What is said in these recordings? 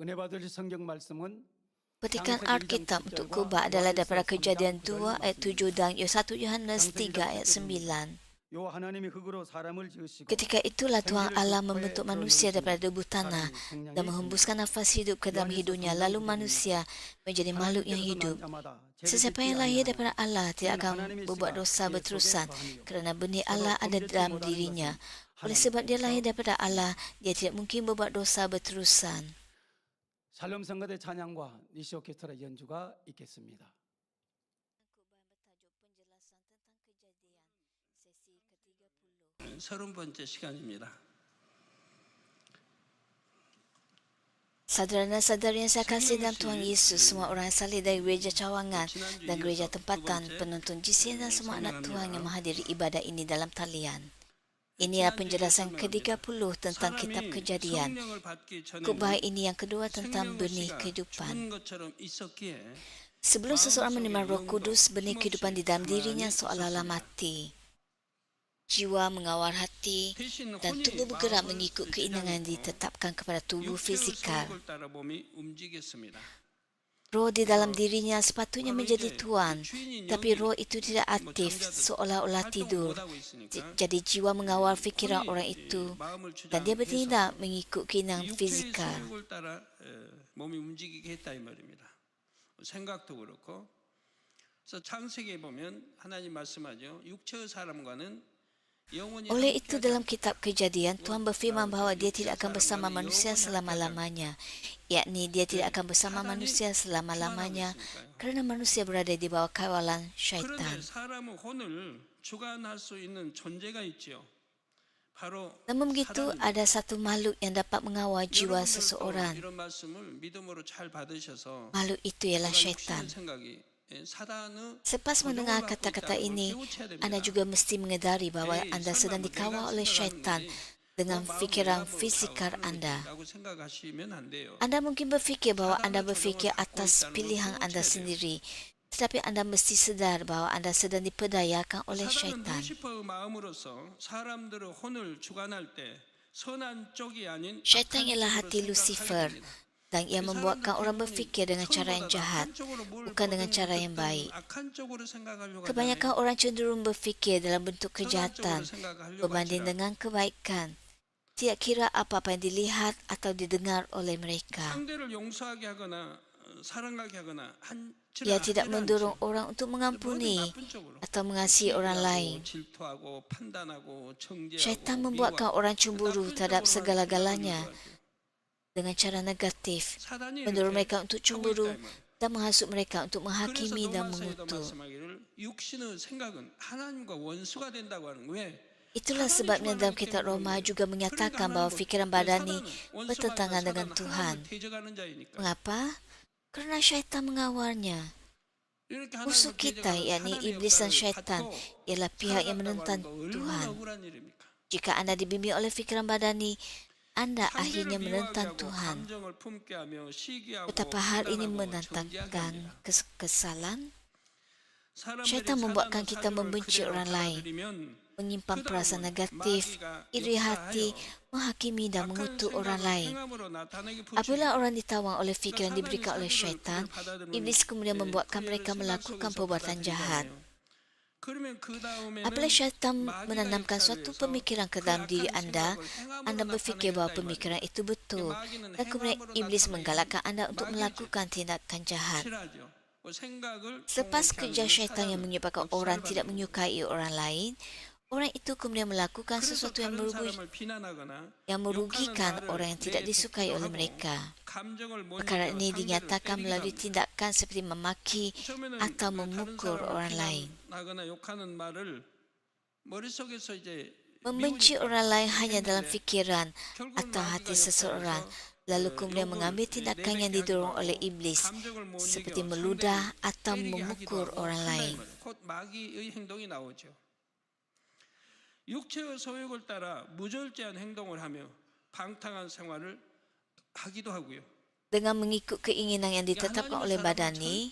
은혜 받을 성경 말씀은 Petikan 장세기 1장 Alkitab untuk 10절과 kubah adalah daripada 요한일서 3장 Kejadian 9절 2 ayat 7 말씀입니다. dan 1 Yohanes 장세기 3 ayat 10절입니다. 9. 요 하나님이 흙으로 사람을 지으시고 Ketika itulah Tuhan 생기를 그 Allah 코에 membentuk 불어넣으시니 manusia daripada debu tanah 사람이 dan 생명이 menghembuskan 생깁니다. nafas hidup ke dalam 요한일서 hidupnya. 3장 Lalu 9절입니다. manusia menjadi makhluk yang 하나님께로서 난 hidup. 자마다 죄를 Sesiapa 짓지 yang lahir 아니하나니 daripada Allah 이는 tidak akan 하나님의 berbuat 씨가 dosa 그의 속에 berterusan 거하니요 kerana benih 서로 Allah ada 범죄치 dalam 못하는 dirinya. 것은 Oleh sebab dia lahir 하나님께서 daripada Allah, dia tidak mungkin berbuat dosa berterusan. 살렘 성가대 찬양과 니시 오케스트라 연주가 있겠습니다. 서른 번째 시간입니다. Saudara-saudari yang saya kasih dalam Tuhan Yesus, semua orang salih dari gereja cawangan dan gereja tempatan, penonton GCN dan semua anak Tuhan yang menghadiri ibadah ini dalam talian. Inilah penjelasan ke-30 tentang kitab Kejadian. Khotbah ini yang kedua tentang benih kehidupan. Sebelum seseorang menerima Roh Kudus, benih kehidupan di dalam dirinya seolah-olah mati. Jiwa mengawal hati dan tubuh bergerak mengikut keinginan yang ditetapkan kepada tubuh fizikal. Roh di dalam dirinya sepatutnya menjadi tuan, tapi roh itu tidak aktif, seolah-olah tidur. Jadi jiwa mengawal fikiran orang itu dan dia bertindak mengikut keinginan fizikal. 몸이 움직이게 했다 이 말입니다. 생각도 그렇고. 그래서 창세기에 보면 하나님 말씀하죠. 육체의 사람과는 Oleh itu dalam kitab Kejadian, Tuhan berfirman bahawa dia tidak akan bersama manusia selama-lamanya. Yakni dia tidak akan bersama manusia selama-lamanya kerana manusia berada di bawah kawalan syaitan. 사람의 혼을 주관할 수 있는 존재가 있지요. 바로 Namun begitu, ada satu makhluk yang dapat mengawal jiwa seseorang. 이런 말씀을 믿음으로 잘 받으셔서 Makhluk itu ialah syaitan. 생각이 Selepas mendengar kata-kata ini, anda juga mesti mengedari bahawa anda sedang dikawal oleh syaitan dengan fikiran fizikal anda. Anda mungkin berfikir bahawa anda berfikir atas pilihan anda sendiri, tetapi anda mesti sedar bahawa anda sedang diperdayakan oleh syaitan. Syaitan ialah hati Lucifer dan ia membuatkan orang berfikir dengan cara yang jahat, bukan dengan cara yang baik. Kebanyakan orang cenderung berfikir dalam bentuk kejahatan berbanding dengan kebaikan. Tidak kira apa-apa yang dilihat atau didengar oleh mereka. Ia tidak mendorong orang untuk mengampuni atau mengasihi orang lain. Syaitan membuatkan orang cemburu terhadap segala-galanya dengan cara negatif, mendorong mereka untuk cemburu dan menghasut mereka untuk menghakimi dan mengutuk. Itulah sebabnya dalam kitab Roma juga menyatakan bahawa fikiran badani bertentangan dengan Tuhan. Mengapa? Kerana syaitan mengawalnya. Musuh kita, yakni iblis dan syaitan, ialah pihak yang menentang Tuhan. Jika anda dibimbing oleh fikiran badani, anda akhirnya menentang Tuhan. Betapa hal ini menantangkan kekesalan. Syaitan membuatkan kita membenci orang lain, menyimpan perasaan negatif, iri hati, menghakimi dan mengutuk orang lain. Apabila orang ditawan oleh fikiran yang diberikan oleh syaitan, iblis kemudian membuatkan mereka melakukan perbuatan jahat. Apabila syaitan menanamkan suatu pemikiran ke dalam diri anda berfikir bahawa pemikiran itu betul dan kemudian iblis menggalakkan anda untuk melakukan tindakan jahat. Selepas kerja syaitan yang menyebabkan orang tidak menyukai orang lain, orang itu kemudian melakukan sesuatu yang merugikan orang yang tidak disukai oleh mereka. Perkara ini dinyatakan melalui tindakan seperti memaki atau memukul orang lain. Membenci orang lain hanya dalam fikiran atau hati seseorang, lalu kemudian mengambil tindakan yang didorong oleh iblis, seperti meludah atau memukul orang lain. 육체의 소욕을 따라 무절제한 행동을 하며 방탕한 생활을 하기도 하고요. Dengan mengikut keinginan yang ditetapkan oleh badani,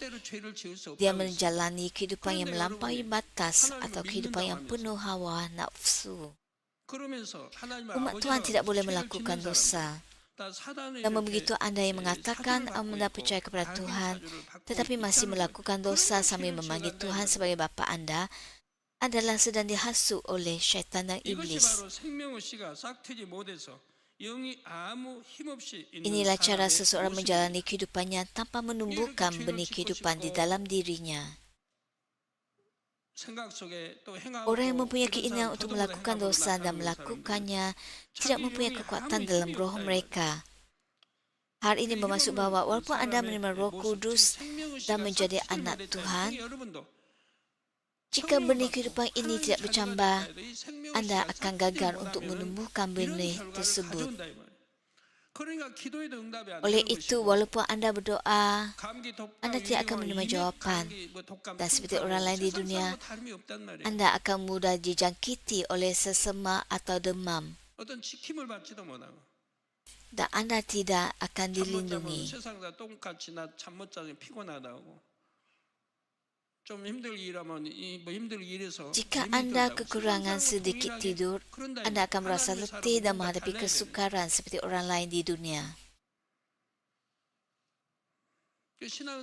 dia menjalani kehidupan yang melampaui batas atau kehidupan yang penuh hawa nafsu. Umat Tuhan tidak boleh melakukan dosa. Namun begitu Anda yang mengatakan Anda percaya kepada Tuhan, tetapi masih melakukan dosa sambil memanggil Tuhan sebagai Bapa Anda, adalah sedang dihasut oleh syaitan dan iblis. Inilah cara seseorang menjalani kehidupannya tanpa menumbuhkan benih kehidupan di dalam dirinya. Orang yang mempunyai keinginan untuk melakukan dosa dan melakukannya tidak mempunyai kekuatan dalam roh mereka. Hal ini bermaksud bahawa walaupun anda menerima Roh Kudus dan menjadi anak Tuhan, jika benih kehidupan ini tidak bercambah, anda akan gagal untuk menumbuhkan benih tersebut. Oleh itu, walaupun anda berdoa, anda tidak akan menerima jawapan. Dan seperti orang lain di dunia, anda akan mudah dijangkiti oleh sesemak atau demam. Dan anda tidak akan dilindungi. Jika anda kekurangan sedikit tidur, anda akan merasa letih dan menghadapi kesukaran seperti orang lain di dunia.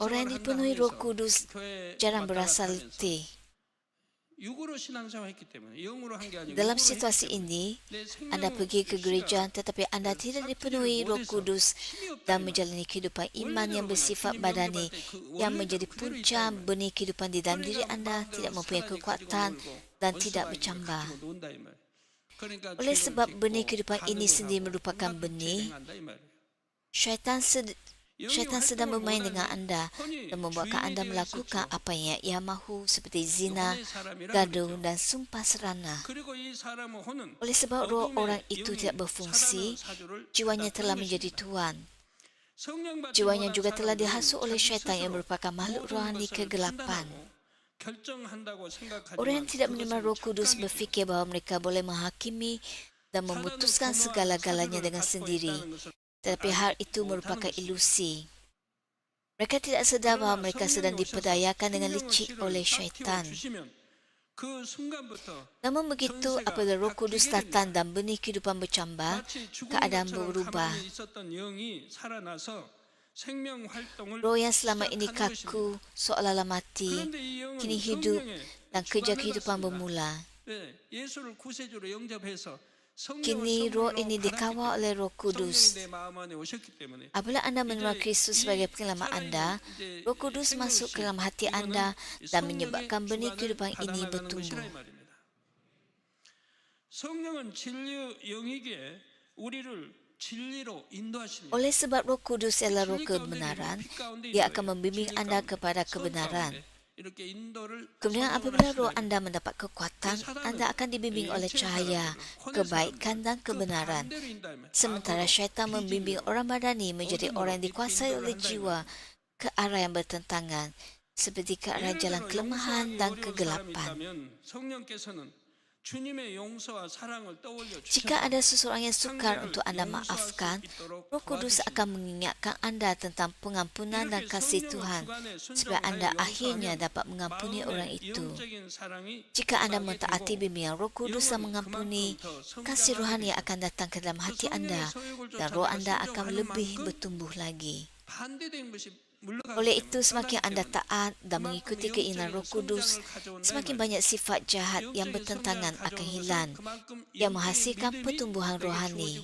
Orang yang dipenuhi Roh Kudus jarang berasa letih. Dalam situasi ini, anda pergi ke gereja tetapi anda tidak dipenuhi Roh Kudus dan menjalani kehidupan iman yang bersifat badani yang menjadi punca benih kehidupan di dalam diri anda tidak mempunyai kekuatan dan tidak bercambah. Oleh sebab benih kehidupan ini sendiri merupakan benih, syaitan sedang bermain dengan anda dan membuatkan anda melakukan apa yang ia mahu seperti zina, gaduh dan sumpah serana. Oleh sebab roh orang itu tidak berfungsi, jiwanya telah menjadi tuan. Jiwanya juga telah dihasut oleh syaitan yang merupakan makhluk rohani kegelapan. Orang yang tidak menerima Roh Kudus berfikir bahawa mereka boleh menghakimi dan memutuskan segala-galanya dengan sendiri. Tetapi hal itu merupakan ilusi. Mereka tidak sedar bahawa mereka sedang diperdayakan dengan licik oleh syaitan. Namun begitu, apabila Roh Kudus datang dan benih kehidupan bercambah, keadaan berubah. Roh yang selama ini kaku, seolah-olah mati, kini hidup dan kerja kehidupan bermula. Kini roh ini dikawal oleh Roh Kudus. Apabila anda menerima Kristus sebagai penyelamat anda, Roh Kudus masuk ke dalam hati anda dan menyebabkan benih kehidupan ini bertumbuh. Oleh sebab Roh Kudus adalah Roh kebenaran, Dia akan membimbing anda kepada kebenaran. Kemudian apabila roh anda mendapat kekuatan, anda akan dibimbing oleh cahaya, kebaikan dan kebenaran. Sementara syaitan membimbing orang badani menjadi orang yang dikuasai oleh jiwa ke arah yang bertentangan, seperti ke arah jalan kelemahan dan kegelapan. Jika ada seseorang yang sukar untuk anda maafkan, Roh Kudus akan mengingatkan anda tentang pengampunan dan kasih Tuhan, supaya anda akhirnya dapat mengampuni orang itu. Jika anda mentaati bimbingan Roh Kudus dan mengampuni, kasih rohani akan datang ke dalam hati anda, dan roh anda akan lebih bertumbuh lagi. Oleh itu, semakin anda taat dan mengikuti keinginan Roh Kudus, semakin banyak sifat jahat yang bertentangan akan hilang, yang menghasilkan pertumbuhan rohani.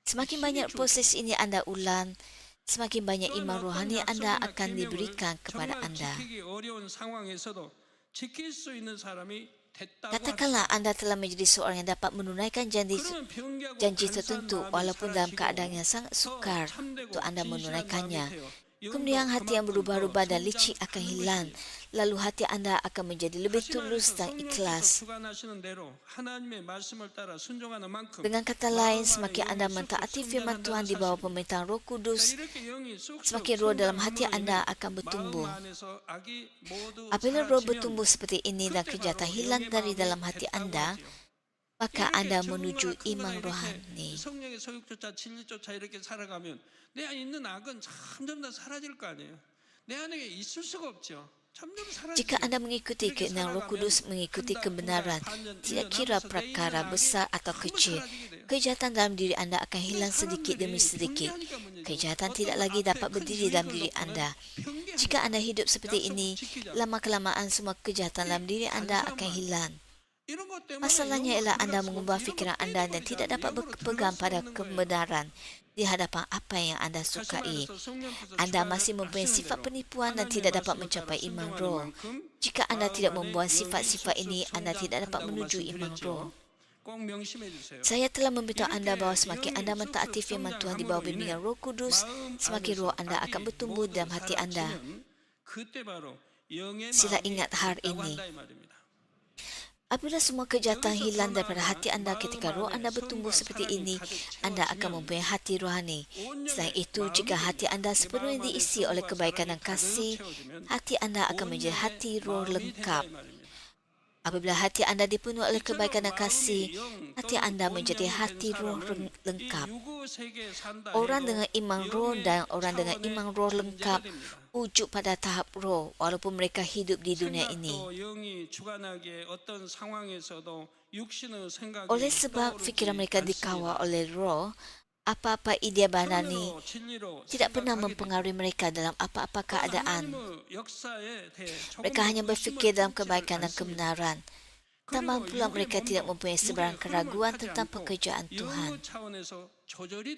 Semakin banyak proses ini anda ulang, semakin banyak iman rohani anda akan diberikan kepada anda. Katakanlah anda telah menjadi seorang yang dapat menunaikan janji tertentu walaupun dalam keadaan yang sangat sukar untuk anda menunaikannya. Kemudian hati yang berubah-ubah dan licik akan hilang. Lalu hati anda akan menjadi lebih tulus dan ikhlas. Dengan kata lain, semakin anda mentaati firman Tuhan di bawah pemerintahan Roh Kudus, semakin roh dalam hati anda akan bertumbuh. Apabila roh bertumbuh seperti ini dan kejahatan hilang dari dalam hati anda, maka anda menuju iman rohani. 내 안에 있는 악은 점점 다 사라질 거 아니에요. 내 안에 있을 수가 없죠. 점점 사라지게 Jika Anda mengikuti 그렇게 keinginan Roh 살아가면 Kudus, mengikuti 한다, kebenaran, 후다, 반년, tidak 1년 kira 하면서 perkara 더 besar atau 전부 kecil, 사라지게 돼요. kejahatan dalam diri Anda akan 그 hilang sedikit demi 사람들이 sedikit. 경계하니까 문제죠. Kejahatan 어떤 tidak lagi 앞에 dapat 큰 berdiri dalam 유익을 diri 놓고는 Anda. 경계하니까 Jika Anda hidup seperti 약속 ini, 지키지 않고. lama-kelamaan semua kejahatan dalam diri Anda akan hilang. 이런 것 때문에 Masalahnya 영을 ialah Anda 걸을 수가 mengubah 없어요. fikiran 이런 거 Anda dan 빼내버리자. tidak dapat 영으로 berpegang 들어갈 수 pada 없는 거예요. kebenaran di hadapan apa yang Anda 다시 sukai. 말해서 성령께서 Anda 주관을 masih mempunyai 하시는 sifat 대로 penipuan dan 하나님의 tidak dapat 말씀을 mencapai 따라 iman 순종하는 roh. 만큼 Jika Anda 마음 tidak 안에 membuang 영이 sifat-sifat ini, 쑥쑥 Anda tidak dapat 성장한다고 menuju iman 말씀드렸죠. roh. 꼭 명심해 주세요. Saya telah memberitahu 이렇게 Anda bahawa semakin 영이 Anda mentaati 쑥쑥 firman Tuhan di bawah 성장함으로 bimbingan 인해 Roh Kudus, 마음 semakin 안에서 roh Anda akan 악이 bertumbuh 모두 dalam hati Anda. 사라지면 그때 바로 영의 Sila 마음이 ingat hal 있다고 ini. 한다 이 말입니다. Apabila semua kejahatan hilang daripada hati Anda ketika roh Anda bertumbuh seperti ini, Anda akan mempunyai hati rohani. Selain itu, jika hati Anda sepenuhnya diisi oleh kebaikan dan kasih, hati Anda akan menjadi hati roh lengkap. Apabila hati Anda dipenuhi oleh kebaikan dan kasih, hati Anda menjadi hati roh lengkap. Orang dengan iman roh dan orang dengan iman roh lengkap ujuk pada tahap roh walaupun mereka hidup di dunia ini. Oleh sebab fikiran mereka dikawal oleh roh, apa-apa idea badani tidak pernah mempengaruhi mereka dalam apa-apa keadaan. Mereka hanya berfikir dalam kebaikan dan kebenaran. Tambah pula mereka tidak mempunyai sebarang keraguan tentang pekerjaan Tuhan.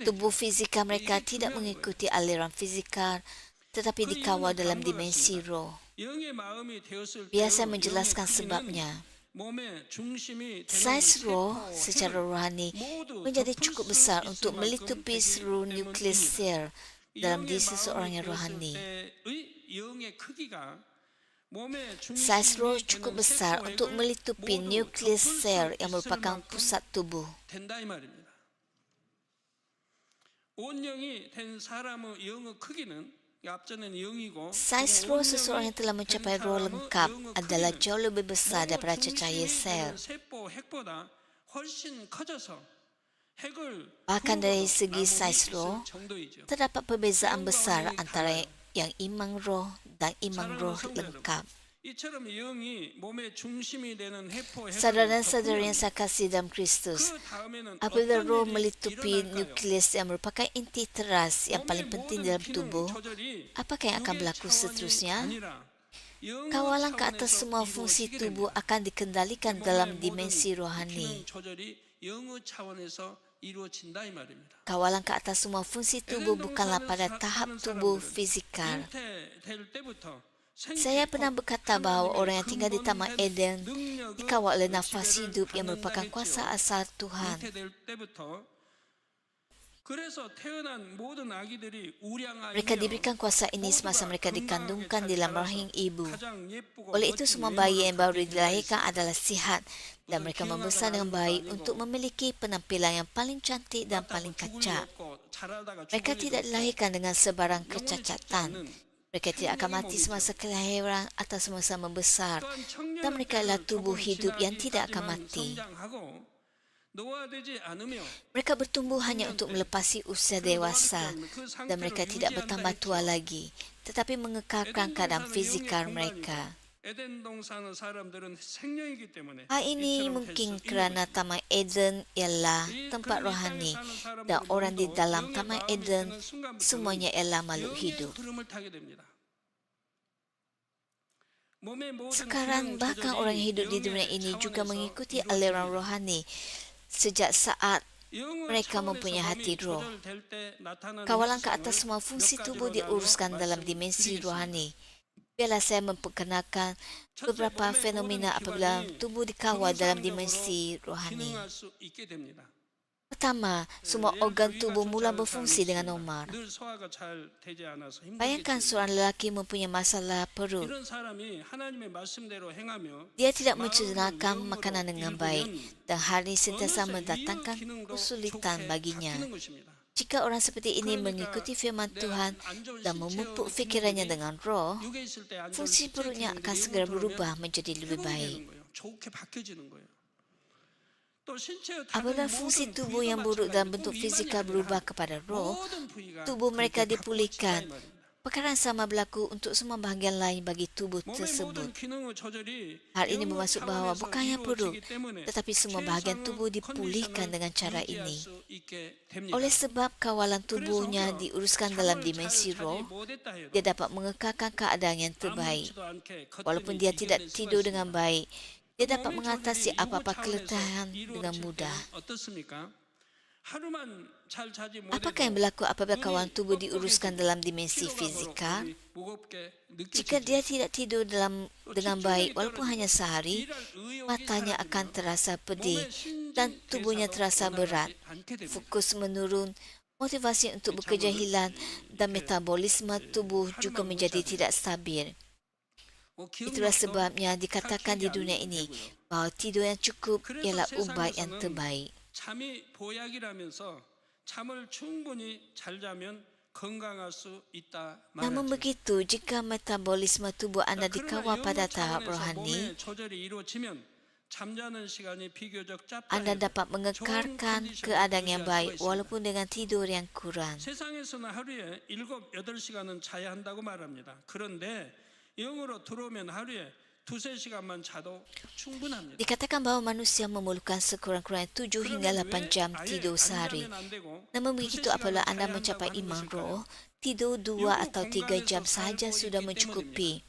Tubuh fizikal mereka tidak mengikuti aliran fizikal, tetapi dikawal dalam dimensi roh. Biar saya menjelaskan sebabnya. Saiz roh secara rohani menjadi cukup besar untuk melitupi seluruh nukleus sel dalam diri seseorang yang rohani. Saiz roh cukup besar untuk melitupi nukleus sel yang merupakan pusat tubuh. Saiz roh seseorang yang telah mencapai roh lengkap adalah jauh lebih besar daripada cahaya sel. Bahkan dari segi saiz roh, terdapat perbezaan besar antara yang iman roh dan iman roh lengkap. Saudara dan saudari yang saya kasih dalam Kristus, apabila roh melitupi nukleus yang merupakan inti teras yang paling penting dalam tubuh, apakah yang akan berlaku seterusnya? Kawalan ke atas semua fungsi tubuh akan dikendalikan dalam dimensi rohani. Kawalan ke atas semua fungsi tubuh bukanlah pada tahap tubuh fizikal. Saya pernah berkata bahawa orang yang tinggal di Taman Eden dikawal oleh nafas hidup yang merupakan kuasa asal Tuhan. Mereka diberikan kuasa ini semasa mereka dikandungkan di dalam rahim ibu. Oleh itu, semua bayi yang baru dilahirkan adalah sihat dan mereka membesar dengan baik untuk memiliki penampilan yang paling cantik dan paling kacak. Mereka tidak dilahirkan dengan sebarang kecacatan. Mereka tidak akan mati semasa kelahiran atau semasa membesar, dan mereka adalah tubuh hidup yang tidak akan mati. Mereka bertumbuh hanya untuk melepasi usia dewasa, dan mereka tidak bertambah tua lagi, tetapi mengekalkan keadaan fizikal mereka. Hal ini mungkin kerana Taman Eden ialah tempat rohani, dan orang di dalam Taman Eden semuanya ialah makhluk hidup. Sekarang bahkan orang yang hidup di dunia ini juga mengikuti aliran rohani sejak saat mereka mempunyai hati roh. Kawalan ke atas semua fungsi tubuh diuruskan dalam dimensi rohani. Biarlah saya memperkenalkan beberapa fenomena apabila tubuh dikawal dalam dimensi rohani. Pertama, semua organ tubuh mula berfungsi dengan normal. Bayangkan seorang lelaki mempunyai masalah perut. Dia tidak mencernahkan makanan dengan baik dan hal ini sentiasa mendatangkan kesulitan baginya. Jika orang seperti ini mengikuti firman Tuhan dan memupuk fikirannya dengan roh, fungsi perutnya akan segera berubah menjadi lebih baik. Apabila fungsi tubuh yang buruk dalam bentuk fizikal berubah kepada roh, tubuh mereka dipulihkan. Perkara yang sama berlaku untuk semua bahagian lain bagi tubuh 몸의 tersebut. 모든 기능의 조절이 Hal ini 영역 bermaksud bahawa 차원에서 bukan hanya perut, 이루어지기 때문에 tetapi semua bahagian tubuh 최상의 dipulihkan 컨디션을 dengan cara 유지할 ini. 수 있게 됩니다. Oleh sebab kawalan 그래서 tubuhnya 혹여 diuruskan dalam 잠을 잘 dimensi 자지 roh, 못했다 해도 dia dapat mengekalkan keadaan yang terbaik. 아무렇지도 않게 Walaupun 거뜬히 dia tidak 비견될 수가 tidur 있습니다. dengan baik, dia dapat 몸의 mengatasi 조절이 apa-apa 유구 keletihan 차원에서 dengan 이루어질 mudah. 때는 어떻습니까? 하루만 잘 자지 Apakah yang 못해도 berlaku apabila 눈이 kawalan tubuh diuruskan 뻑뻑해지고 dalam dimensi 피로감으로 fizikal? 몸이 무겁게 Jika dia 느껴지죠. tidak tidur dengan baik walaupun hanya sehari, 일할 의욕이 matanya akan 사라지며 terasa pedih 몸의 신진 dan tubuhnya 대사도 terasa berat. 원활하지 않게 됩니다. Fokus menurun, motivasi untuk bekerja hilang dan metabolisme tubuh juga menjadi tidak stabil. Itulah 기억력도 sebabnya dikatakan di dunia ini bahawa tidur yang cukup ialah ubat yang terbaik. 잠이 보약이라면서 잠을 충분히 잘 자면 건강할 수 있다 Namun 말하죠. begitu, jika metabolisme tubuh anda dikawal pada tahap rohani, 몸의 조절이 이루어지면 잠자는 시간이 비교적 anda 짧다. dapat mengekalkan keadaan yang baik walaupun dengan tidur yang kurang. 세상에서는 하루에 7, 8시간은 자야 한다고 말합니다. 그런데 영으로 들어오면 하루에 2, 3시간만 자도 충분합니다. Dikatakan bahawa manusia memerlukan sekurang-kurangnya 7 hingga 8 jam tidur sehari. Namun begitu apabila anda mencapai iman roh, tidur 2 atau 3 jam sahaja sudah mencukupi.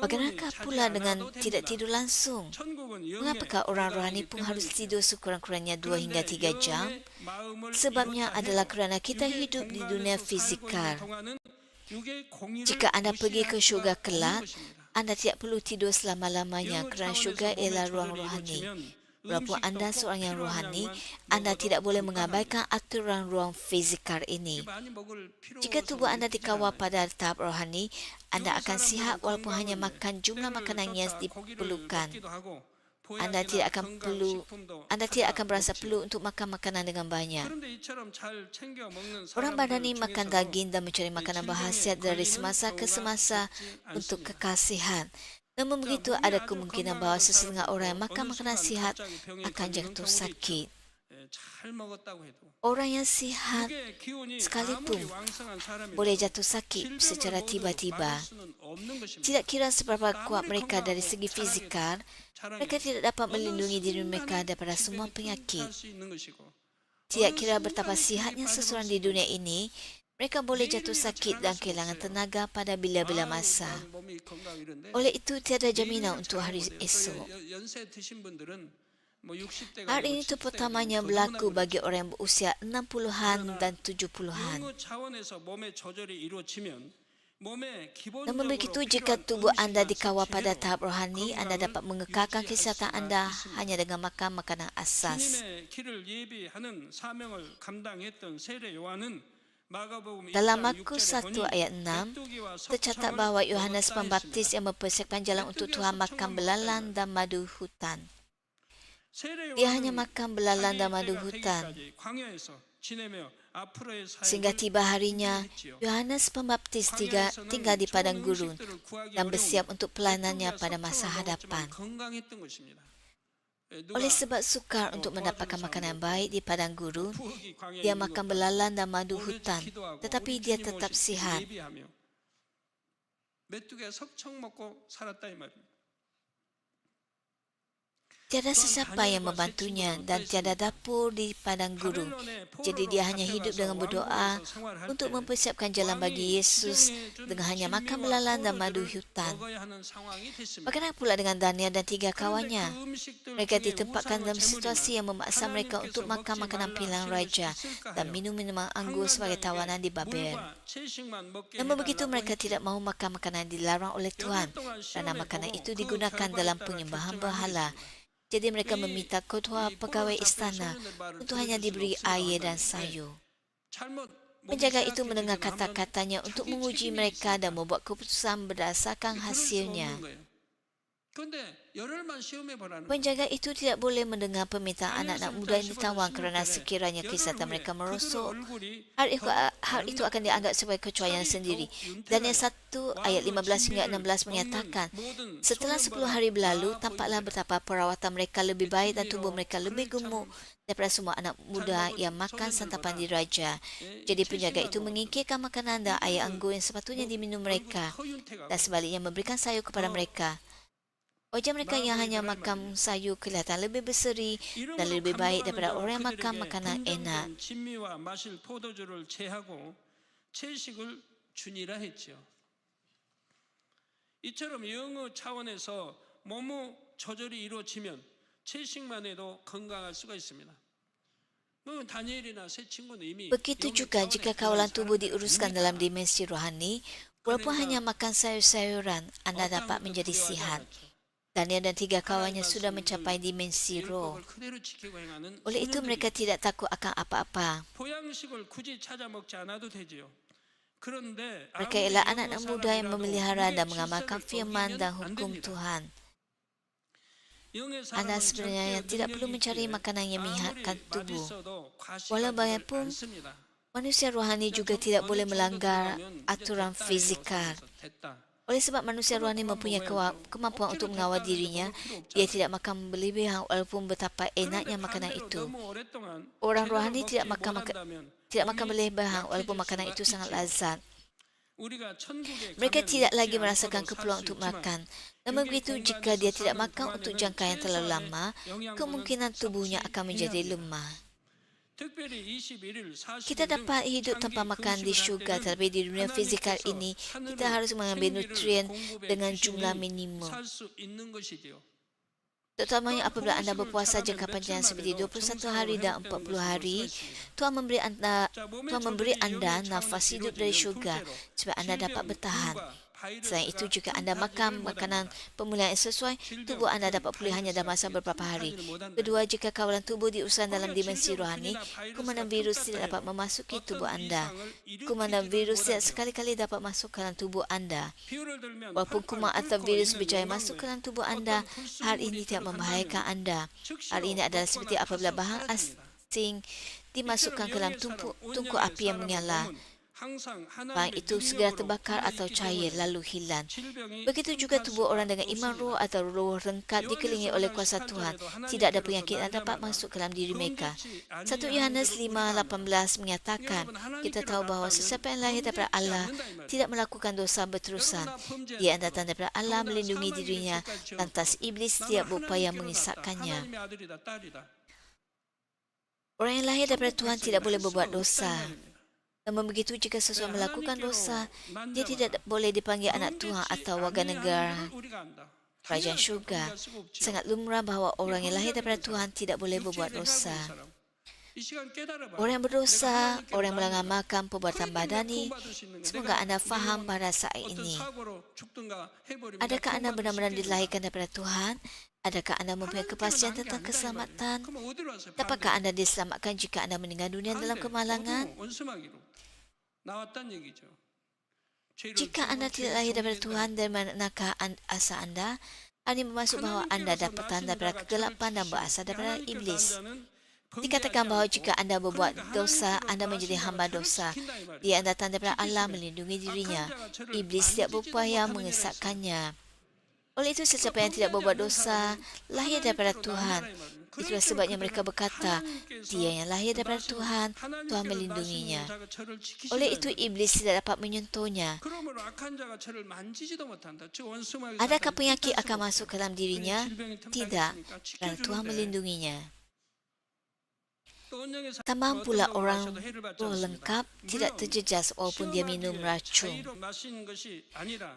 Bagaimanakah pula dengan tidak tidur langsung? Mengapakah orang rohani pun harus tidur sekurang-kurangnya 2 hingga 3 jam? Sebabnya adalah kerana kita hidup di dunia fizikal. Jika anda pergi ke syurga kelak, anda tidak perlu tidur selama-lamanya kerana syurga ialah ruang rohani. Walaupun anda seorang yang rohani, anda tidak boleh mengabaikan aturan ruang fizikal ini. Jika tubuh anda dikawal pada tahap rohani, anda akan sihat walaupun hanya makan jumlah makanan yang diperlukan. Anda tidak akan berasa perlu untuk makan makanan dengan banyak. Orang badani makan daging dan mencari makanan berkhasiat dari semasa ke semasa untuk kekal sihat. Namun begitu, ada kemungkinan bahawa sesetengah orang yang makan makanan sihat akan jatuh sakit. Orang yang sihat sekalipun boleh jatuh sakit secara tiba-tiba. Tidak kira seberapa kuat mereka dari segi fizikal, mereka tidak dapat melindungi diri mereka daripada semua penyakit. Tidak kira betapa sihatnya seseorang di dunia ini, mereka boleh jatuh sakit dan kehilangan tenaga pada bila-bila masa. Oleh itu, tiada jaminan untuk hari esok. Hal ini terutamanya berlaku bagi orang yang berusia 60-an dan 70-an. Namun begitu, jika tubuh anda dikawal pada tahap rohani, anda dapat mengekalkan kesihatan anda hanya dengan makan makanan asas. Dalam Markus 1 ayat 6, tercatat bahawa Yohanes Pembaptis yang mempersiapkan jalan untuk Tuhan makan belalang dan madu hutan. Dia hanya makan belalang dan madu hutan. Sehingga tiba harinya, Yohanes Pembaptis tinggal di padang gurun dan bersiap untuk pelanannya pada masa hadapan. Oleh sebab sukar untuk mendapatkan makanan baik di padang gurun, dia makan belalang dan madu hutan, tetapi dia tetap sihat. Tiada sesiapa yang membantunya dan tiada dapur di padang gurun. Jadi dia hanya hidup dengan berdoa untuk mempersiapkan jalan bagi Yesus dengan hanya makan belalang dan madu hutan. Bagaimana pula dengan Daniel dan 3 kawannya? Mereka ditempatkan dalam situasi yang memaksa mereka untuk makan makanan pilihan raja dan minum minuman anggur sebagai tawanan di Babel. Namun begitu, mereka tidak mahu makan makanan dilarang oleh Tuhan kerana makanan itu digunakan dalam penyembahan berhala. Jadi mereka meminta ketua pegawai istana untuk hanya diberi air dan sayur. Penjaga itu mendengar kata-katanya untuk menguji mereka dan membuat keputusan berdasarkan hasilnya. 그런데 열흘만 시험해 보라는 거예요. Penjaga itu tidak boleh mendengar permintaan anak-anak muda yang ditawang kerana sekiranya kesihatan mereka merosot. Hal itu akan dianggap sebagai kecuaian sendiri. Daniel 1 ayat 15 hingga 16 menyatakan, setelah 10 hari berlalu, tampaklah betapa perawatan mereka lebih baik dan tubuh mereka lebih gemuk daripada semua anak muda yang makan santapan di raja. Jadi penjaga itu mengikirkan makanan dan air anggur yang sepatutnya diminum mereka dan sebaliknya memberikan sayur kepada mereka. Wajah mereka yang hanya makan sayur kelihatan lebih berseri dan lebih baik daripada orang yang makan makanan enak. 진미와 마실 포도주를 제하고 채식을 주니라 했죠. 이처럼 영어 차원에서 뭐뭐 조절이 이루어지면 채식만 해도 건강할 수가 있습니다. 다니엘이나 세 친구는 이미 Begitu juga jika kawalan tubuh diuruskan dalam dimensi rohani, walaupun hanya makan sayur-sayuran, anda dapat menjadi sihat. Daniel dan 3 kawannya sudah mencapai dimensi roh. Oleh itu mereka tidak takut akan apa-apa. 보양식을 굳이 찾아 먹지 않아도 되지요. 그런데 Mereka ialah anak-anak muda yang memelihara dan mengamalkan firman dan hukum Tuhan. Anda sebenarnya tidak perlu mencari makanan yang menyihatkan tubuh. Walau bagaimanapun, manusia rohani juga tidak boleh melanggar aturan fizikal. Oleh sebab manusia rohani mempunyai kemampuan untuk mengawal dirinya, dia tidak makan berlebihan walaupun betapa enaknya makanan itu. Orang rohani tidak makan berlebihan walaupun makanan itu sangat lazat. Mereka tidak lagi merasakan keperluan untuk makan. Namun begitu, jika dia tidak makan untuk jangka yang terlalu lama, kemungkinan tubuhnya akan menjadi lemah. Kita dapat hidup tanpa makan di syurga, tetapi di dunia fizikal ini, kita harus mengambil nutrien dengan jumlah minimum. Terutamanya apabila anda berpuasa jangka panjang seperti 21 hari dan 40 hari, Tuhan memberi anda nafas hidup dari syurga supaya anda dapat bertahan. Selain itu, jika anda makan makanan pemulihan yang sesuai, tubuh anda dapat pulih hanya dalam masa beberapa hari. Kedua, jika kawalan tubuh diuruskan dalam dimensi rohani, kuman dan virus tidak dapat memasuki tubuh anda. Kuman dan virus tidak sekali-kali dapat masuk ke dalam tubuh anda. Walaupun kuman atau virus berjaya masuk ke dalam tubuh anda, hal ini tidak membahayakan anda. Hal ini adalah seperti apabila bahan asing dimasukkan ke dalam tungku api yang menyala. Bahan itu segera terbakar atau cair lalu hilang. Begitu juga tubuh orang dengan iman roh atau roh lengkap dikelilingi oleh kuasa Tuhan. Tidak ada penyakit yang dapat masuk ke dalam diri mereka. 1 Yohanes 5:18 menyatakan, kita tahu bahawa sesiapa yang lahir daripada Allah tidak melakukan dosa berterusan. Dia yang datang daripada Allah melindungi dirinya, lantas iblis tidak berupaya mengisahkannya. Orang yang lahir daripada Tuhan tidak boleh berbuat dosa. Namun begitu, jika seseorang melakukan dosa, dia tidak boleh dipanggil anak Tuhan atau warga negara kerajaan syurga. Sangat lumrah bahawa orang yang lahir daripada Tuhan tidak boleh berbuat dosa. Orang yang berdosa, orang yang mengamalkan perbuatan badani, semoga anda faham pada saat ini. Adakah anda benar-benar dilahirkan daripada Tuhan? Adakah anda mempunyai kepastian tentang keselamatan? Dapatkah anda diselamatkan jika anda meninggal dunia dalam kemalangan? Jika anda tidak lahir daripada Tuhan, dari manakah asal anda? Hal ini bermaksud bahawa anda dapat daripada kegelapan dan berasal daripada iblis. Dikatakan bahawa jika anda berbuat dosa, anda menjadi hamba dosa. Dia yang datang daripada Allah melindungi dirinya. Iblis tidak berupaya mengesahkannya. Oleh itu, sesiapa yang tidak berbuat dosa lahir daripada Tuhan. Itulah sebabnya mereka berkata, dia yang lahir daripada Tuhan, Tuhan melindunginya. Oleh itu, iblis tidak dapat menyentuhnya. Adakah penyakit akan masuk ke dalam dirinya? Tidak, kerana Tuhan melindunginya. Tambahan pula, orang roh lengkap tidak terjejas walaupun dia minum racun.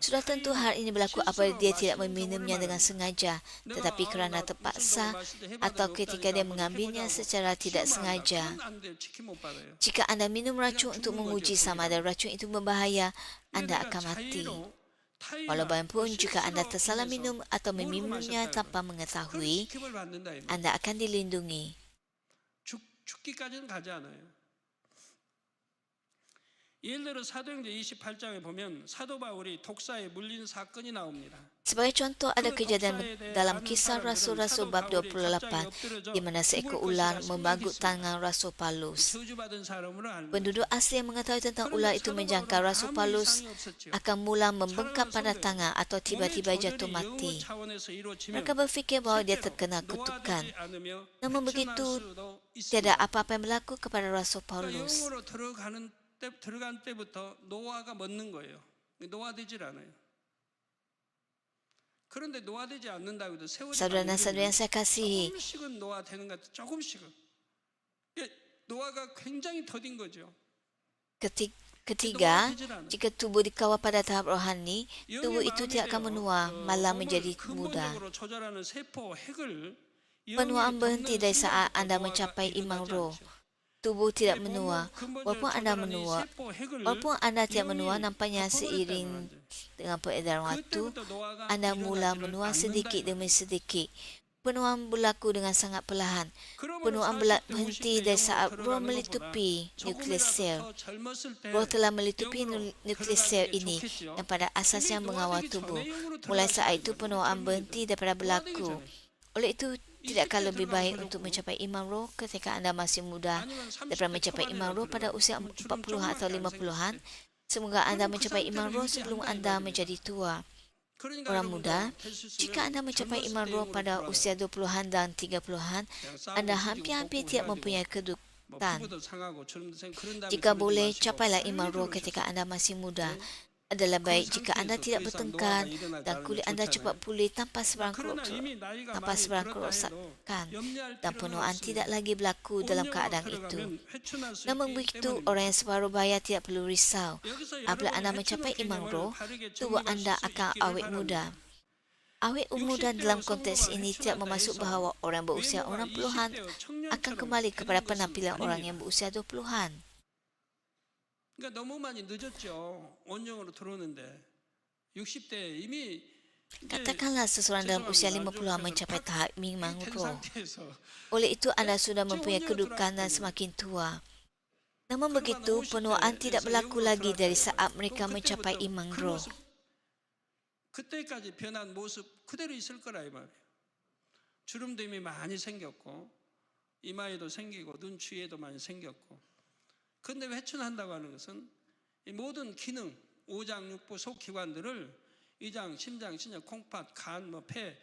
Sudah tentu hal ini berlaku apabila dia tidak meminumnya dengan sengaja, tetapi kerana terpaksa atau ketika dia mengambilnya secara tidak sengaja. Jika anda minum racun untuk menguji sama ada racun itu berbahaya, anda akan mati. Walau bagaimanapun, jika anda tersalah minum atau meminumnya tanpa mengetahui, anda akan dilindungi. 죽기까지는 가지 않아요. 예를 들어 사도행전 28장에 보면 사도 바울이 독사에 물린 사건이 나옵니다. Sebagai contoh, ada kejadian dalam kisah Rasul-Rasul bab 28 di mana seekor ular membagut tangan Rasul Paulus. 저주받은 사람으로 알고 Penduduk asli yang mengetahui tentang ular itu menjangka Rasul Paulus akan mula membengkak pada tangan atau tiba-tiba jatuh mati. Mereka berfikir bahawa dia terkena kutukan. Namun begitu, tiada apa-apa yang berlaku kepada Rasul Paulus. 영으로 들어간 때부터 노화가 멎는 거예요. 노화되질 않아요. 그런데 노화되지 않는다고 해도 세월이 Saudara dan saudara yang saya kasihi, 조금씩은 노화되는 것 같아. 조금씩은. 노화가 굉장히 더딘 거죠. Ketiga, jika tubuh dikawal pada tahap rohani, tubuh itu tidak akan menua, malah menjadi muda. 근본적으로 조절하는 세포 핵을 Penuaan berhenti dari saat anda mencapai iman roh. Tubuh tidak menua. Walaupun anda menua, walaupun anda tidak menua, nampaknya seiring dengan peredaran waktu, anda mula menua sedikit demi sedikit. Penuaan berlaku dengan sangat perlahan. Penuaan berhenti dari saat roh melitupi nukleus sel. Roh telah melitupi nukleus sel ini yang pada asasnya mengawal tubuh. Mulai saat itu penuaan berhenti daripada berlaku. Oleh itu, tidakkah lebih baik untuk mencapai iman roh ketika anda masih muda daripada mencapai iman roh pada usia 40-an atau 50-an? Semoga anda mencapai iman roh sebelum anda menjadi tua. Orang muda, jika anda mencapai iman roh pada usia 20-an dan 30-an, anda hampir-hampir tidak mempunyai kedudukan. Jika boleh, capailah iman roh ketika anda masih muda. Adalah baik jika anda tidak bertengkar dan kulit anda cepat pulih tanpa sebarang kerosakan dan penuaan tidak lagi berlaku dalam keadaan itu. Namun begitu, orang yang separuh bahaya tidak perlu risau. Apabila anda mencapai iman roh, tubuh anda akan awet muda. Awet muda dalam konteks ini tidak bermaksud bahawa orang berusia 60-an akan kembali kepada penampilan orang yang berusia 20-an. 그러니까 너무 많이 늦었죠. 원령으로 들어오는데 60대 이미 Katakanlah seseorang dalam usia 50-an mencapai tahap iman roh. Oleh itu anda sudah mempunyai kedudukan dan semakin tua. Namun begitu, penuaan tidak berlaku lagi dari saat mereka mencapai iman roh. 그때까지 변한 모습 그대로 있을 거라 이 말이에요. 주름도 이미 많이 생겼고 이마에도 생기고 눈 주위에도 많이 생겼고. 그런데 회춘한다고 하는 것은 이 모든 기능, 오장, 육부, 속기관들을 위장, 심장, 신장, 콩팥, 간, 폐,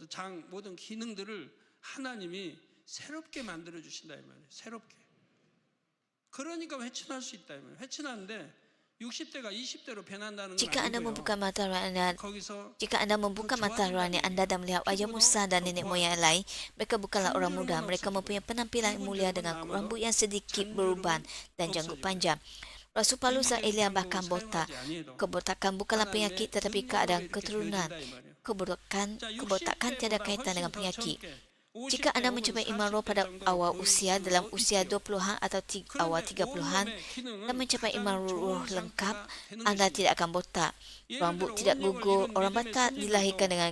장 모든 기능들을 하나님이 새롭게 만들어 주신다 이 말이에요. 새롭게. 그러니까 회춘할 수 있다 이 말이에요. 회춘하는데 60대가 20대로 변한다는 건 Jika anda 아니고요. membuka mata rohani, 거기서 jika anda membuka mata rohani anda dan melihat wajah Musa dan nenek moyang lain, mereka bukanlah orang muda. Mereka mempunyai penampilan yang mulia dengan rambut yang sedikit beruban dan janggut panjang. Rasul Paulus dan Elia bahkan botak. Kebotakan bukanlah penyakit tetapi keadaan keturunan. Kebotakan tiada kaitan dengan penyakit. Jika anda mencapai iman roh pada awal usia dalam usia 20-an atau awal 30-an dan mencapai iman roh lengkap, anda tidak akan botak. Rambut tidak gugur. Orang Batak dilahirkan dengan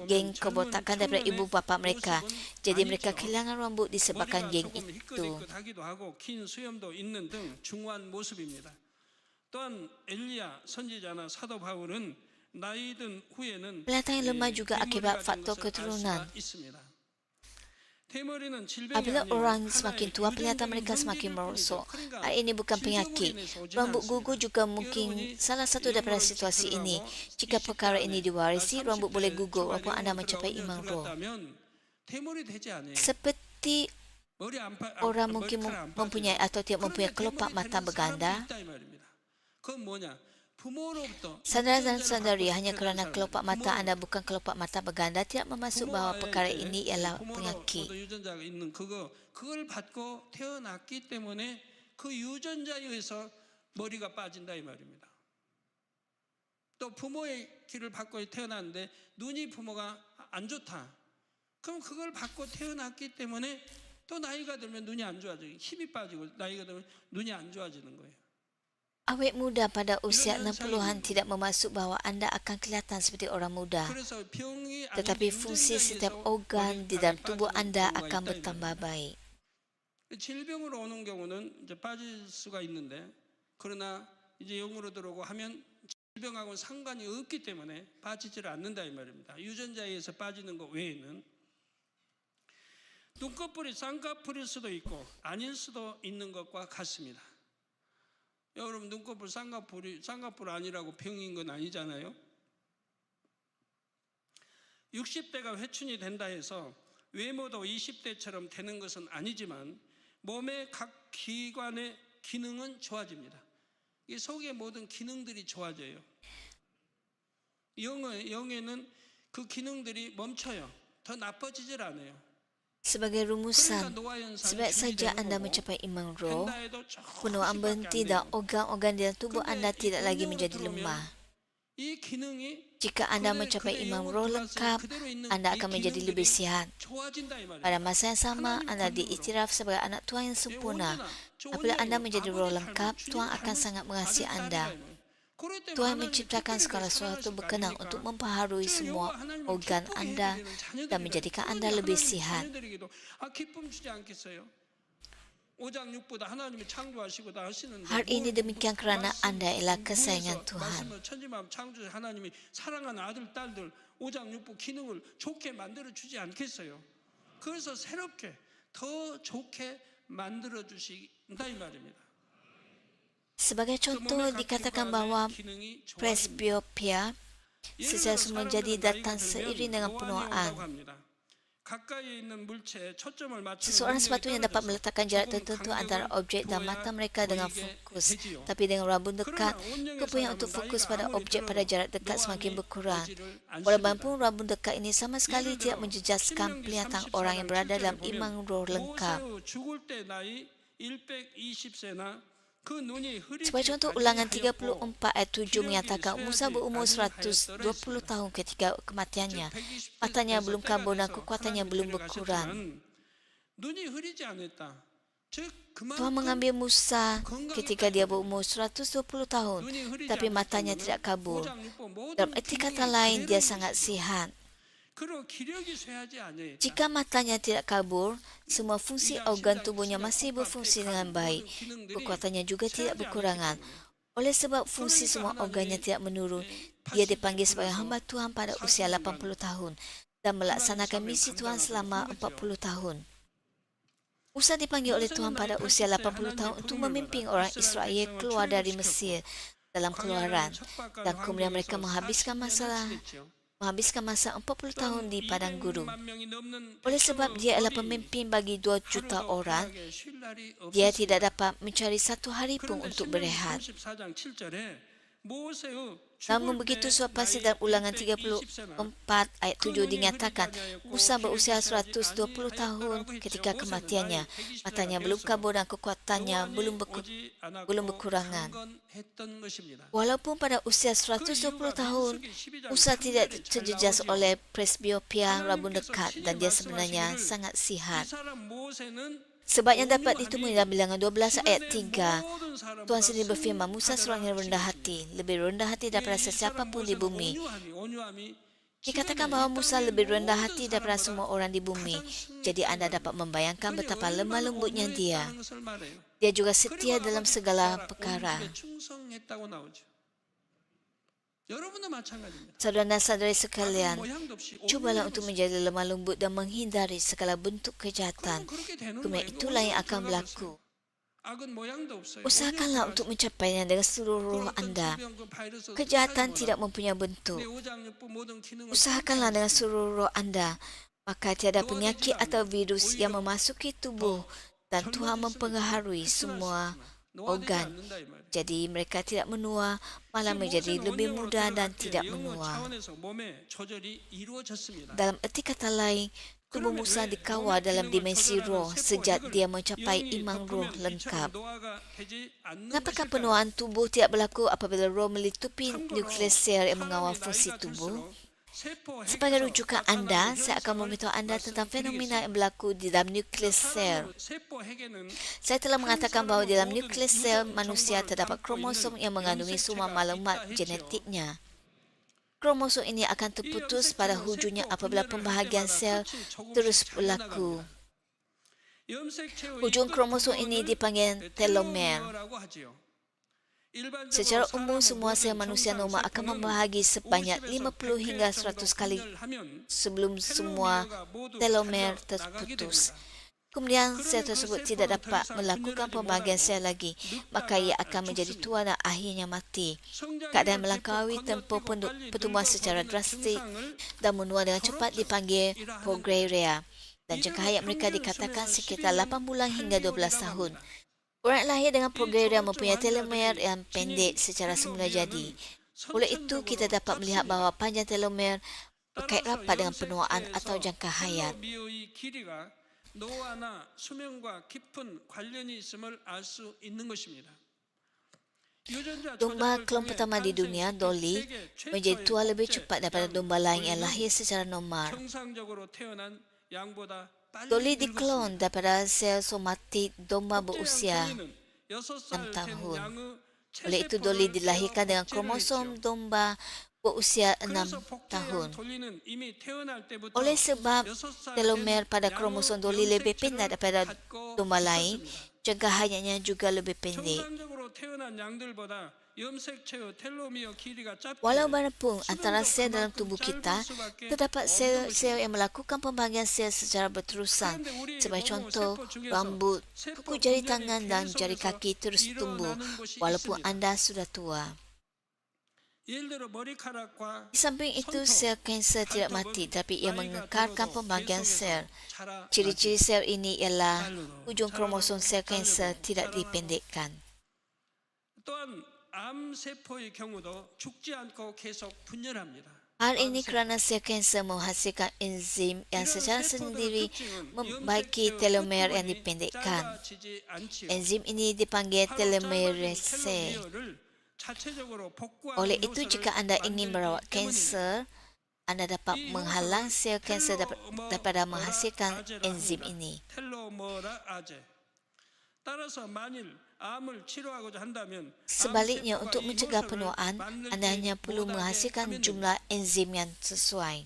geng kebotakan daripada ibu bapa mereka. Jadi mereka kehilangan rambut disebabkan geng itu. Kelihatan yang lemah juga akibat faktor keturunan. Apabila orang semakin tua, penglihatan mereka semakin merosot. Hal ini bukan penyakit. Rambut gugur juga mungkin salah satu daripada situasi ini. Jika perkara ini diwarisi, rambut boleh gugur walaupun anda mencapai iman roh. Seperti orang mungkin mempunyai atau tidak mempunyai kelopak mata berganda. Saudara dan saudari, hanya kerana kelopak mata anda bukan kelopak mata berganda tidak bermaksud bahawa perkara ini ialah penyakit. 그걸 받고 태어났기 때문에 그 유전자에 의해서 머리가 빠진다 이 말입니다. 또 부모의 길을 받고 태어났는데 눈이 부모가 안 좋다. 그럼 그걸 받고 태어났기 때문에 또 나이가 들면 눈이 안 좋아지고 힘이 빠지고 나이가 들면 눈이 안 좋아지는 거예요. Awet muda pada usia 60-an tidak bermaksud bahawa anda akan kelihatan seperti orang muda. Tetapi fungsi setiap organ di dalam tubuh anda akan bertambah baik. 질병으로 오는 경우는 이제 빠질 수가 있는데 그러나 이제 영으로 들어오고 하면 질병하고는 상관이 없기 때문에 빠지질 않는다 이 말입니다. 유전자에 의해서 빠지는 것 외에는. 눈꺼풀이 쌍꺼풀일 수도 있고 아닐 수도 있는 것과 같습니다. 여러분 눈꺼풀 쌍꺼풀 아니라고 병인 건 아니잖아요. 60대가 회춘이 된다 해서 외모도 20대처럼 되는 것은 아니지만 몸의 각 기관의 기능은 좋아집니다. 이 속의 모든 기능들이 좋아져요. 영에는 그 기능들이 멈춰요. 더 나빠지질 않아요. Sebagai rumusan, sebaik saja anda mencapai iman roh, penuaan berhenti dan organ-organ di dalam tubuh anda tidak lagi menjadi lemah. 이 기능이 Jika anda mencapai iman roh lengkap, anda akan menjadi lebih sihat. 좋아진다 이 말이에요. Pada masa yang sama, anda diiktiraf sebagai anak Tuhan yang sempurna. Apabila anda menjadi roh lengkap, Tuhan akan sangat mengasihi anda. Tuhan menciptakan segala sesuatu berkenan untuk memperbaharui semua organ anda dan menjadikan anda lebih sihat. Hal ini demikian kerana anda ialah kesayangan Tuhan. 천지만 창조주 하나님이 사랑하는 아들, 딸들 오장육부 기능을 좋게 만들어 주지 않겠어요? 그래서 새롭게 더 좋게 만들어 주신다 이 말입니다. Sebagai contoh, dikatakan bahawa presbiopia sesuatu menjadi datang seiring dengan penuaan. Seseorang sepatutnya dapat meletakkan jarak tertentu antara objek dan mata mereka dengan fokus. Tapi dengan rabun dekat, kepunyaan untuk fokus pada objek pada jarak dekat semakin berkurang. Walaupun rabun dekat ini sama sekali tidak menjejaskan penglihatan orang yang berada dalam iman roh lengkap. Sebagai contoh, ulangan 34 ayat 7 menyatakan Musa berumur 120 tahun ketika kematiannya. Matanya belum kabur dan kekuatannya belum berkurang. Tuhan mengambil Musa ketika dia berumur 120 tahun, tapi matanya tidak kabur. Dalam arti kata lain, dia sangat sihat. Jika matanya tidak kabur, semua fungsi organ tubuhnya masih berfungsi dengan baik. Kekuatannya juga tidak berkurangan. Oleh sebab fungsi semua organnya tidak menurun, dia dipanggil sebagai hamba Tuhan pada usia 80 tahun dan melaksanakan misi Tuhan selama 40 tahun. Musa dipanggil oleh Tuhan pada usia 80 tahun untuk memimpin orang Israel keluar dari Mesir dalam Keluaran, dan kemudian mereka menghabiskan masa 40 tahun di padang gurun. Oleh sebab dia adalah pemimpin bagi 2 juta orang, dia tidak dapat mencari satu hari pun untuk berehat. Namun begitu pasti dalam ulangan 34 ayat 7 dinyatakan Musa berusia 120 tahun ketika kematiannya. Matanya belum kabur dan kekuatannya belum berkurangan. Walaupun pada usia 120 tahun, Musa tidak terjejas oleh presbiopia rabun dekat dan dia sebenarnya sangat sihat. Sebab yang dapat ditemui dalam bilangan 12 ayat 3, Tuhan sendiri berfirman, Musa seorang yang rendah hati, lebih rendah hati daripada sesiapa pun di bumi. Dikatakan bahawa Musa lebih rendah hati daripada semua orang di bumi. Jadi anda dapat membayangkan betapa lemah lembutnya dia. Dia juga setia dalam segala perkara. Saudara dan saudari sekalian, cubalah untuk menjadi lemah lembut dan menghindari segala bentuk kejahatan. Kemudian itulah yang akan berlaku. Usahakanlah untuk mencapainya dengan seluruh anda. Kejahatan tidak mempunyai bentuk. Usahakanlah dengan seluruh anda. Maka tiada penyakit atau virus yang memasuki tubuh dan Tuhan mempengaruhi semua organ. Jadi mereka tidak menua, malah menjadi lebih muda dan tidak menua. Dalam erti kata lain, tubuh Musa dikawal dalam dimensi roh sejak dia mencapai iman roh lengkap. Apakah penuaan tubuh tidak berlaku apabila roh melitupi nukleus sel yang mengawal fungsi tubuh? Sebagai rujukan anda, saya akan memberitahu anda tentang fenomena yang berlaku di dalam nukleus sel. Saya telah mengatakan bahawa di dalam nukleus sel manusia terdapat kromosom yang mengandungi semua maklumat genetiknya. Kromosom ini akan terputus pada hujungnya apabila pembahagian sel terus berlaku. Hujung kromosom ini dipanggil telomer. Secara umum, semua sel manusia normal akan membahagi sebanyak 50 hingga 100 kali sebelum semua telomer terputus. Kemudian sel tersebut tidak dapat melakukan pembahagian sel lagi, maka ia akan menjadi tua dan akhirnya mati. Keadaan melampaui tempoh pertumbuhan secara drastik dan menua dengan cepat dipanggil progeria, dan jangka hayat mereka dikatakan sekitar 8 bulan hingga 12 tahun. Orang yang lahir dengan progeria mempunyai telomer yang pendek secara semula jadi. Oleh itu, kita dapat melihat bahawa panjang telomer berkait rapat dengan penuaan atau jangka hayat. 노화나 수명과 깊은 관련이 있음을 알 수 있는 것입니다. Domba klon pertama di dunia, Dolly, menjadi tua lebih cepat daripada domba lain yang lahir secara normal. 정상적으로 태어난 양보다 빨리 Dolly 늙었습니다. diklon daripada sel somatik domba berusia dolly는 6 6살 된 tahun. 양의 Oleh itu, Dolly dilahirkan dengan kromosom domba berusia 6 그래서 복제한 tahun. 돌리는 이미 태어날 때부터 Oleh sebab 6살 telomer 된 pada 양의 kromosom Dolly lebih pendek daripada 갖고 domba lain, 있었습니다. jangka hayatnya juga lebih pendek. 정상적으로 태어난 양들보다 염색체의 텔로미어 길이가 짧게 Walaupun antara sel dalam tubuh kita, terdapat sel-sel yang melakukan pembahagian sel secara berterusan. Sebagai contoh, rambut, kuku jari tangan dan jari kaki terus tumbuh walaupun anda sudah tua. 예를 들어 머리카락과 Di samping itu, sel kanser tidak mati, tapi ia mengekalkan pembahagian sel. Ciri-ciri sel ini ialah ujung kromosom sel kanser tidak dipendekkan. 또한 암세포의 경우도 죽지 않고 계속 분열합니다. Hal ini kerana sel kanser menghasilkan enzim yang secara sendiri membaiki telomer yang dipendekkan. 짧아지지 않지요. Enzim ini dipanggil telomerase. Oleh itu, jika anda ingin merawat kanser, anda dapat menghalang sel kanser daripada menghasilkan enzim ini. Sebaliknya, untuk mencegah penuaan, anda hanya perlu menghasilkan jumlah enzim yang sesuai.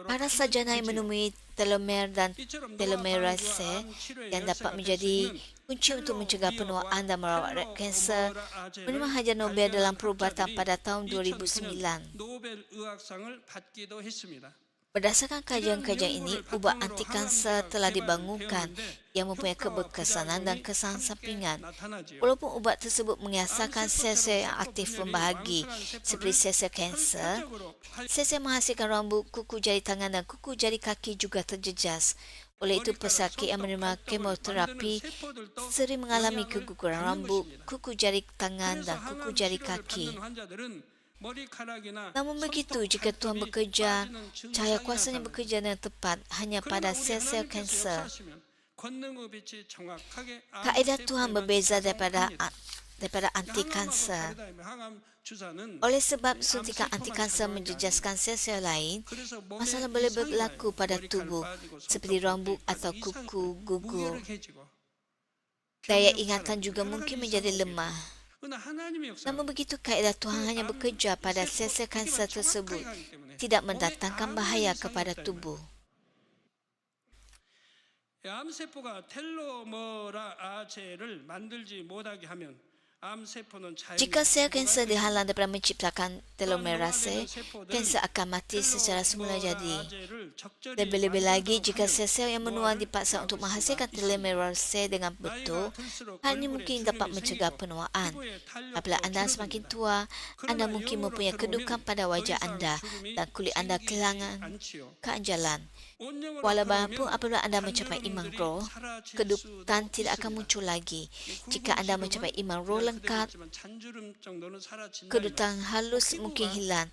Para sarjana yang menemui telomer dan telomerase yang dapat menjadi kunci untuk mencegah penuaan dan merawat kanser menerima hadiah Nobel dalam perubatan pada tahun 2009. Berdasarkan kajian-kajian ini, ubat anti kanser telah dibangunkan yang mempunyai keberkesanan dan kesan sampingan. Walaupun ubat tersebut mengiasahkan sel-sel yang aktif membahagi seperti sel-sel kanser, sel-sel menghasilkan rambut, kuku jari tangan dan kuku jari kaki juga terjejas. Oleh itu, pesakit yang menerima kemoterapi sering mengalami keguguran rambut, kuku jari tangan dan kuku jari kaki. Namun begitu, jika Tuhan bekerja, cahaya kuasanya bekerja dengan tepat hanya pada sel-sel kanser. Kaedah Tuhan berbeza daripada anti kanser. Oleh sebab suntikan anti kanser menjejaskan sel-sel lain, masalah boleh berlaku pada tubuh seperti rambut atau kuku gugur. Daya ingatan juga mungkin menjadi lemah. Namun begitu, kaedah Tuhan hanya bekerja pada sel-sel kanser tersebut, tidak mendatangkan bahaya kepada tubuh. 암세포가 텔로머라아제를 만들지 못하게 하면 Jika sel kanser dihalang daripada menciptakan telomerase, kanser akan mati secara semula jadi. Lebih-lebih lagi, jika sel-sel yang menua dipaksa untuk menghasilkan telomerase dengan betul, hal ini mungkin dapat mencegah penuaan. Apabila anda semakin tua, anda mungkin mempunyai kedukan pada wajah anda dan kulit anda kehilangan keanjalan. Walaupun apabila anda mencapai iman roh, kedukan tidak akan muncul lagi. Jika anda mencapai iman roh lengkap, kedukan halus mungkin hilang.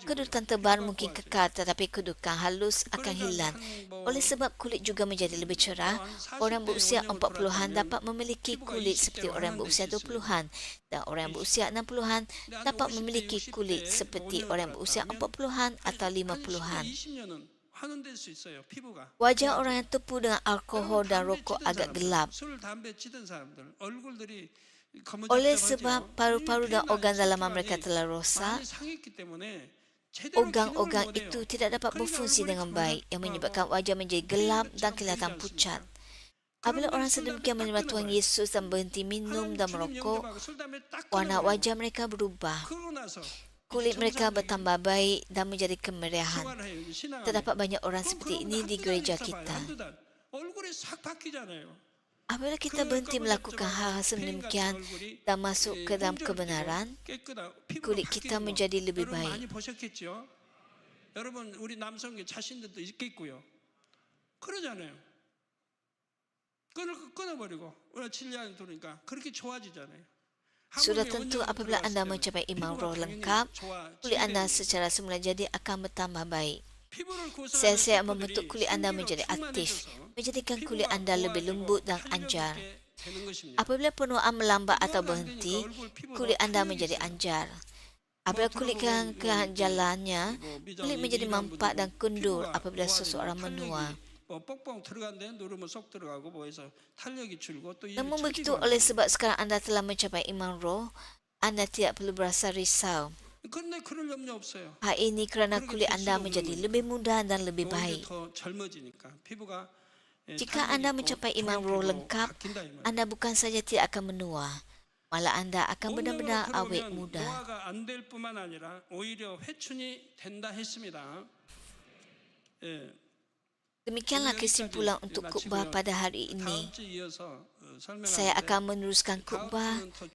Kedukan tebal mungkin kekal, tetapi kedukan halus akan hilang. Oleh sebab kulit juga menjadi lebih cerah, orang berusia 40-an dapat memiliki kulit seperti orang berusia 20-an, dan orang berusia 60-an dapat memiliki kulit seperti orang berusia 40-an atau 50-an. Wajah orang yang tepu dengan alkohol dan rokok agak gelap. Oleh sebab paru-paru dan organ dalaman mereka telah rosak, organ-organ itu tidak dapat berfungsi dengan baik, yang menyebabkan wajah menjadi gelap dan kelihatan pucat. Apabila orang sedemikian menerima Tuhan Yesus dan berhenti minum dan merokok, warna wajah mereka berubah. Kulit mereka bertambah baik dan menjadi kemerahan. Terdapat banyak orang seperti ini di gereja kita. Apabila kita berhenti melakukan hal-hal sedemikian dan masuk ke dalam kebenaran, kulit kita menjadi lebih baik. 여러분 우리 남성의 자신들도 있겠고요. 그러잖아요. 끊어버리고 우리가 진리안에 들으니까 그렇게 좋아지잖아요. Sudah tentu apabila anda mencapai iman roh lengkap, kulit anda secara semula jadi akan bertambah baik. Sel-sel membentuk kulit anda menjadi aktif, menjadikan kulit anda lebih lembut dan anjar. Apabila penuaan melambat atau berhenti, kulit anda menjadi anjar. Apabila kulit kehanjalannya, kulit menjadi mampat dan kundur apabila seseorang menua. Namun begitu, oleh sebab sekarang anda telah mencapai iman roh, anda tidak perlu berasa risau. Hal ini kerana kulit anda menjadi lebih muda dan lebih baik. Jika anda mencapai iman roh lengkap, anda bukan saja tidak akan menua, malah anda akan benar-benar awet muda. Demikianlah kesimpulan untuk khutbah pada hari ini. Saya akan meneruskan khutbah